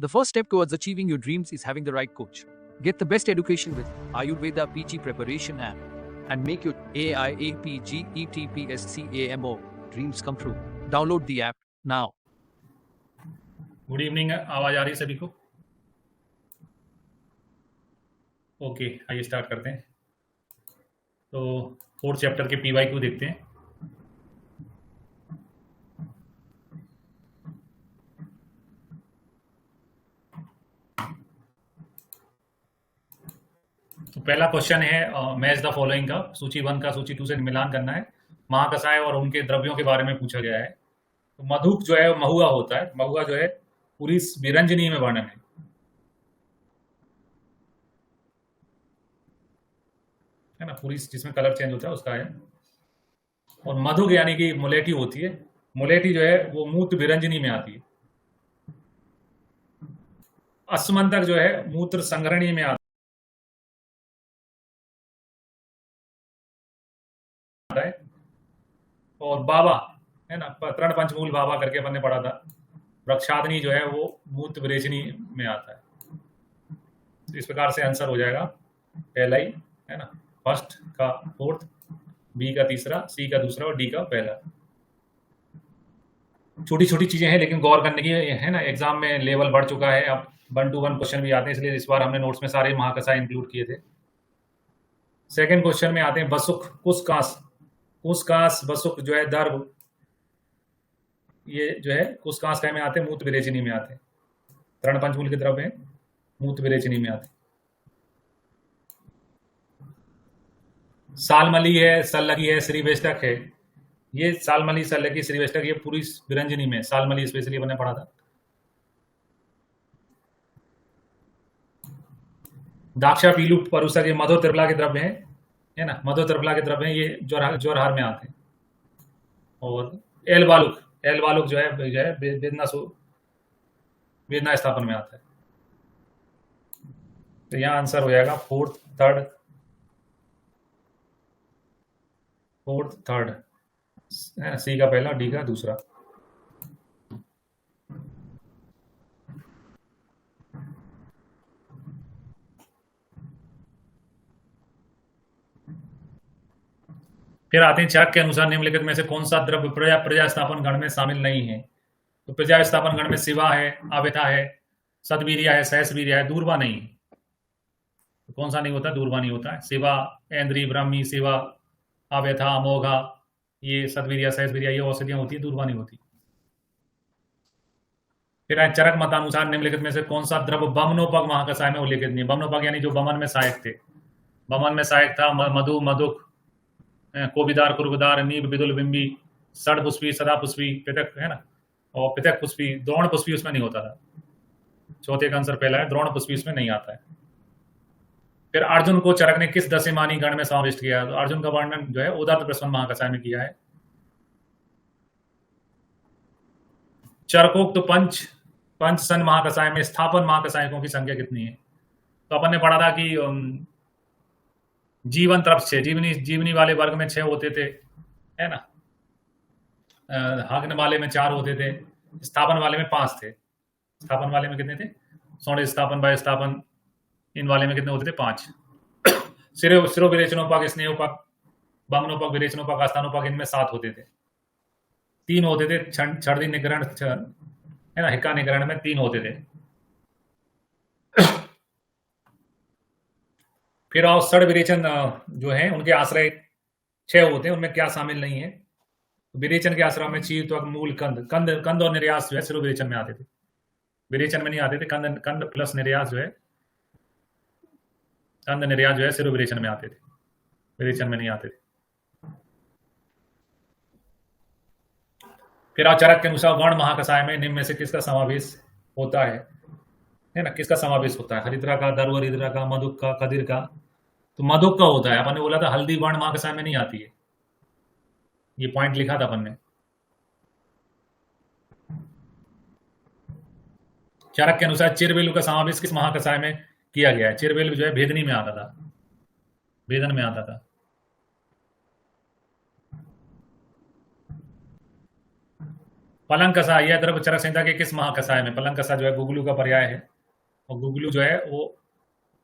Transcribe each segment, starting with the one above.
The first step towards achieving your dreams is having the right coach. Get the best education with Ayurveda PG Preparation app and make your AIAPGETPSCAMO dreams come true. Download the app now. Good evening, आवाज आ रही है सभी को? Okay, आइए start करते हैं। तो fourth chapter के PYQ देखते हैं। तो पहला क्वेश्चन है मैच द फॉलोइंग का, सूची 1 का सूची 2 से मिलान करना है। महाकसाय और उनके द्रव्यों के बारे में पूछा गया है। तो मधुक जो है महुआ होता है, महुआ जो है पूरी विरंजनी में वर्णन है ना, पूरी जिसमें कलर चेंज होता है उसका है। और मधुक यानी कि मुलेठी होती है, मुलेठी जो है वो मूत्र विरंजनी में आती है। अस्मंतक जो है मूत्र संग्रहणी में आता है। और बाबा है ना, तृण पंचमूल बाबा करके अपन ने पढ़ा था। वृक्षाग्नि जो है वो मूत्र विरेचनी में आता है। इस प्रकार से आंसर हो जाएगा पहला ही, है ना, फर्स्ट का फोर्थ, बी का तीसरा, सी का दूसरा और डी का पहला। छोटी छोटी चीजें हैं लेकिन गौर करने की है ना। एग्जाम में लेवल बढ़ चुका है, अब 1 to 1 क्वेश्चन भी आते हैं, इसलिए इस बार हमने नोट्स में सारे महाकसाय इंक्लूड किए थे। सेकंड क्वेश्चन में आते हैं बसुक कुसकास। कुसकास बसुक जो है दर्भ, ये जो है कुसकास का में आते हैं, मूत्र विरेचनी में आते हैं। तृण पंचमूल के द्रव्य हैं, मूत्र विरेचनी में आते हैं। सालमली है, सल्लगी है, श्रीवेष्टक है। ये सालमली, सल्लगी, श्रीवेष्टक ये पूरी विरंजनी में, सालमली स्पेशली मैंने पढ़ा था। दाक्षा पीलू परुसक ये मधु त्रिफला के द्रव्य हैं, है ना, मधु त्रिफला के द्रव्य हैं, ये ज्वरहार में आते हैं। और एल बालुक जो है वेदना स्थापन में आता है। तो यहाँ आंसर हो जाएगा फोर्थ थर्ड है ना, सी का पहला, डी का दूसरा। फिर आते हैं चाक के अनुसार निम्नलिखित में से कौन सा द्रव्य प्रजा स्थापन गण में शामिल नहीं है? तो प्रजा स्थापन गण में शिवा है, आवेथा है, सदवीर्या है, सहसवीर्या है, दूरबा नहीं है। तो कौन सा नहीं होता? दूरबा नहीं होता है। शिवा, ऐन्द्री, ब्राह्मी, शिवा, आवेथा, अमोघा, ये सदवीर्या, सहसवीर्या ये औषधियां होती है, दूरबा नहीं होती। फिर चरक मतानुसार निम्नलिखित में से कौन सा द्रव्य बमनोपक महाकसाय में उल्लेखित नहीं है? बमनोपक यानी जो बमन में सहायक थे। बमन में सहायक था मधु, मधुक, कोबिदार, कुर्बदार, नीब, बिदुल, बिंबी, सड़ पुष्पी, सदा पुष्पी, पितक है ना, और पितक पुष्पी, द्रोण पुष्पी उसमें नहीं होता था। चौथे का आंसर पहला है, द्रोण पुष्पी उसमें नहीं आता है। फिर अर्जुन को चरक ने किस दशमानी गण में समाविष्ट किया? तो अर्जुन का वर्णन जो है उदात्त प्रश्न महाकसाय में किया है। चरकोक्त पंच सन महाकसाय में स्थापन महाकसायकों की संख्या कितनी है? तो अपन ने पढ़ा था कि जीवन तरफ 6, जीवनी वाले वर्ग में 6 होते थे, है ना, हागन वाले में 4 होते थे, स्थापन वाले में 5 थे। स्थापन वाले में कितने थे? सौंड स्थापन, वाय स्थापन, इन वाले में कितने होते थे? 5। शिरो विरेचनोपक, स्नेहोपक, बमनोपक, विरेचनोपक, आस्थानोपक, इनमें 7 होते थे। 3 होते थे छर्दी निग्रहण, है ना, हिक्का निग्रहण में 3 होते थे। फिर और सड़ विरेचन जो है उनके आश्रय 6 होते हैं, उनमें क्या शामिल नहीं है? विरेचन के आश्रय में चीर, त्वक, मूल, कंद और निर्यास जो है सिरो विरेचन में आते थे, विरेचन में नहीं आते थे। कंद प्लस निर्यास जो है, कंद निर्यास जो है सिरो विरेचन में आते थे, विरेचन में नहीं आते थे। फिर चरक के अनुसार वर्ण महाकसाय में निम्न में से किसका समावेश होता है ना, किसका समावेश होता है? हरिद्रा का, दर्व हरिद्रा का, मधुक का, कदिर का। तो मधुक का होता है। अपन ने बोला था हल्दी वर्ण महाकसाय में नहीं आती है, ये पॉइंट लिखा था अपन ने। चरक के अनुसार चिरवेलु का समावेश किस महाकसाय में किया गया है? चिरवेलु जो है भेदनी में आता था, भेदन में आता था। पलंकसा, यह द्रव्य चरक संहिता के किस महाकसाय में? पलंकसा जो है गुगलू का पर्याय है, और गुगलू जो है वो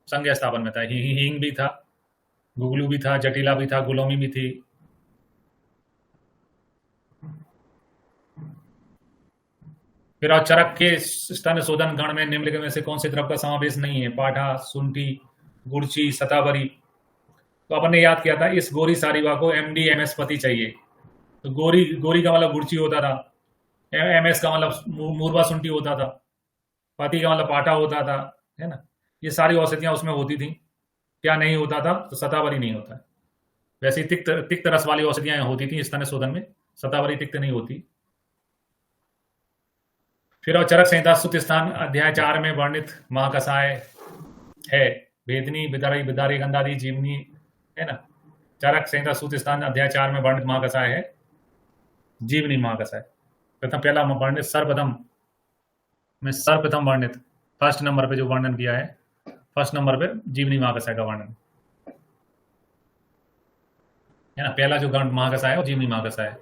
संज्ञा स्थापन में था। हींग भी था, गुगलू भी था, जटिला भी था, गुलोमी भी थी। फिर और चरक के स्तन शोधन गण में निम्नलिखित में से कौन से द्रव्य का समावेश नहीं है? पाठा, शुंठी, गुड़ची, सतावरी। तो अपन ने याद किया था इस गोरी सारीवा को MD MS पति चाहिए। तो गोरी का मतलब गुड़ची होता था, MS का मतलब मूर्वा शुंठी होता था, पति का मतलब पाठा होता था, है ना। ये सारी औषधियां उसमें होती थी। क्या नहीं होता था? तो सतावरी नहीं होता है। वैसे तिक्त रस वाली औषधियां होती थी स्तन शोधन में, सतावरी तिक्त नहीं होती। फिर और चरक संहिता सुत स्थान अध्याय 4 में वर्णित महाकसाय है भेदनी, बिदारी, बिदारी, गंधादी, जीवनी, है ना। चरक संहिता सूत स्थान अध्याय 4 में वर्णित महाकसाय है जीवनी महाकसाय। पहला वर्णित सर्वप्रथम वर्णित फर्स्ट नंबर पे जो वर्णन किया है, फर्स्ट नंबर पे जीवनी महाकसाय का वर्णन है ना। पहला जो गण महाकसाय है वो जीवनी महाकसाय है।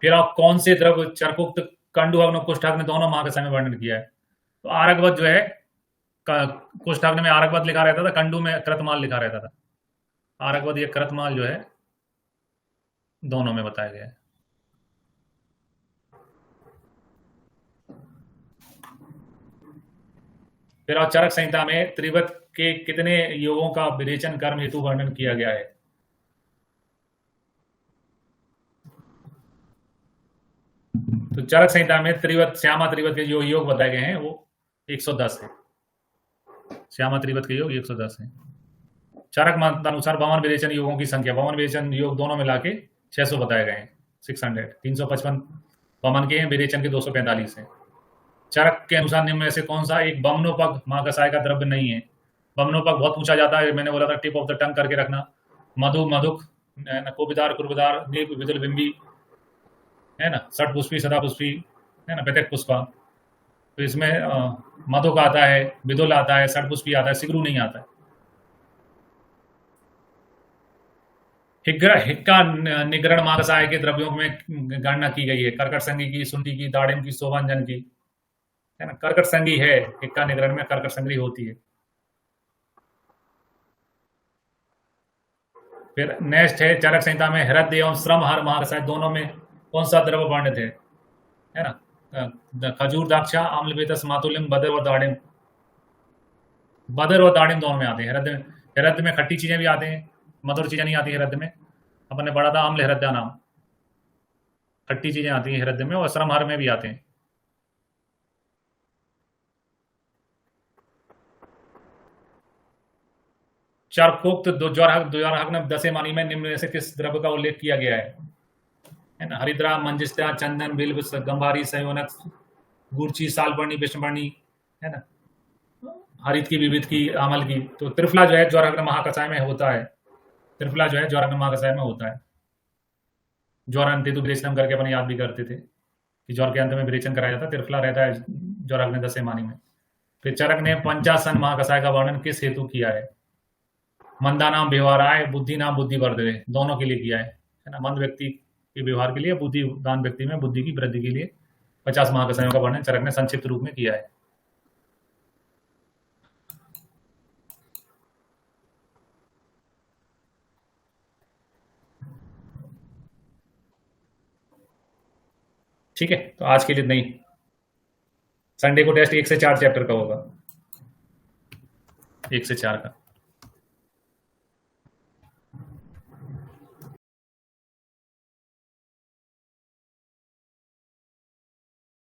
फिर आप कौन से द्रव्य चरकोक्त कंडुअग्न कुष्ठाग्नि दोनों महाकसाय में वर्णन किया है? तो आरगवत जो है, कुष्ठाग्नि में आरगवत लिखा रहता था, कंडू में कृतमाल लिखा रहता था। आरगवत ये कृतमाल जो है दोनों में बताया गया है। फिर और चरक संहिता में त्रिवत के कितने योगों का विरेचन कर्म हेतु वर्णन किया गया है? तो चरक संहिता में त्रिवत, श्यामा त्रिवत के जो योग बताए गए हैं वो 110 है। श्यामा त्रिवत के योग 110 है। चरक मतानुसार 52 विरेचन योगों की संख्या, 52 विरेचन योग दोनों मिला के 600 बताए गए हैं। 600, 355 वमन के हैं, विरेचन के 245 हैं। चरक के अनुसार निम्न में से कौन सा एक बमनोपग महाकसाय का द्रव्य नहीं है? बमनोपग बहुत पूछा जाता है, मैंने बोला था टिप ऑफ द टंग करके रखना। मधु, मधुक, कोबिदार, कुर्बदार, नीप, विदुल बिंबी, है ना, सठ पुष्पी, सदा पुष्पी, है ना, पेतक पुष्पा। तो इसमें मधुक आता है, विदुल आता है, सठ पुष्पी आता है, सिगरू नहीं आता है। हिक्का निग्रहण महाकसाय के द्रव्यों में गणना की गई है। कर्कट संगी की, शुंठी की, दाड़िम की, शोभांजन की, है ना। कर्कट संगी है हिक्का निग्रहण में, कर्कट संगी होती है। फिर नेक्स्ट है चरक संहिता में हृदय एवं श्रम हर महाकसाय दोनों में कौन सा द्रव्य वर्णित है ना। खजूर, दाक्षा, आम्ल, बेतस, मातुलिम, बदर और दाड़िम। बदर और दाड़िम दोनों में आते हैं। हृदय में खट्टी चीजें भी आते हैं, मधुर चीजें नहीं आती हृदय में। अपन ने पढ़ा था आम्ल हृदय नाम, खट्टी चीजें आती हैं हृदय में, और श्रमहर में भी आते हैं। चरकोक्त द्वारहग्न दशे में निम्न से किस द्रव्य का उल्लेख किया गया है ना। हरिद्रा, मंजिष्ठा, चंदन, बिल्व, गंभारी, संयोनक, गुड़ची, सालपर्णी, विष्णुपर्णी, है ना, हरित की, विविध की, आमल की। तो त्रिफला जो है ज्वाराग्न महाकसाय में होता है। त्रिफला जो है ज्वाराग्न महाकसाय में होता है। ज्वारांत हेतु विरेचन करके अपन याद भी करते थे कि ज्वर के अंत में विरेचन कराया जाता है, त्रिफला रहता है ज्वाराग्न दशे में। फिर चरक ने पंचासन महाकसाय का वर्णन किस हेतु किया है? मंदा नाम व्यवहाराय, बुद्धि नाम बुद्धि वर्धे, दोनों के लिए किया है ना। मंद व्यक्ति के व्यवहार के लिए, बुद्धिदान व्यक्ति में बुद्धि की वृद्धि के लिए 50 महाकसायों का वर्णन चरक ने संक्षिप्त रूप में किया है। ठीक है, तो आज के लिए नहीं। संडे को टेस्ट 1 से 4 चैप्टर का होगा, 1 से 4 का।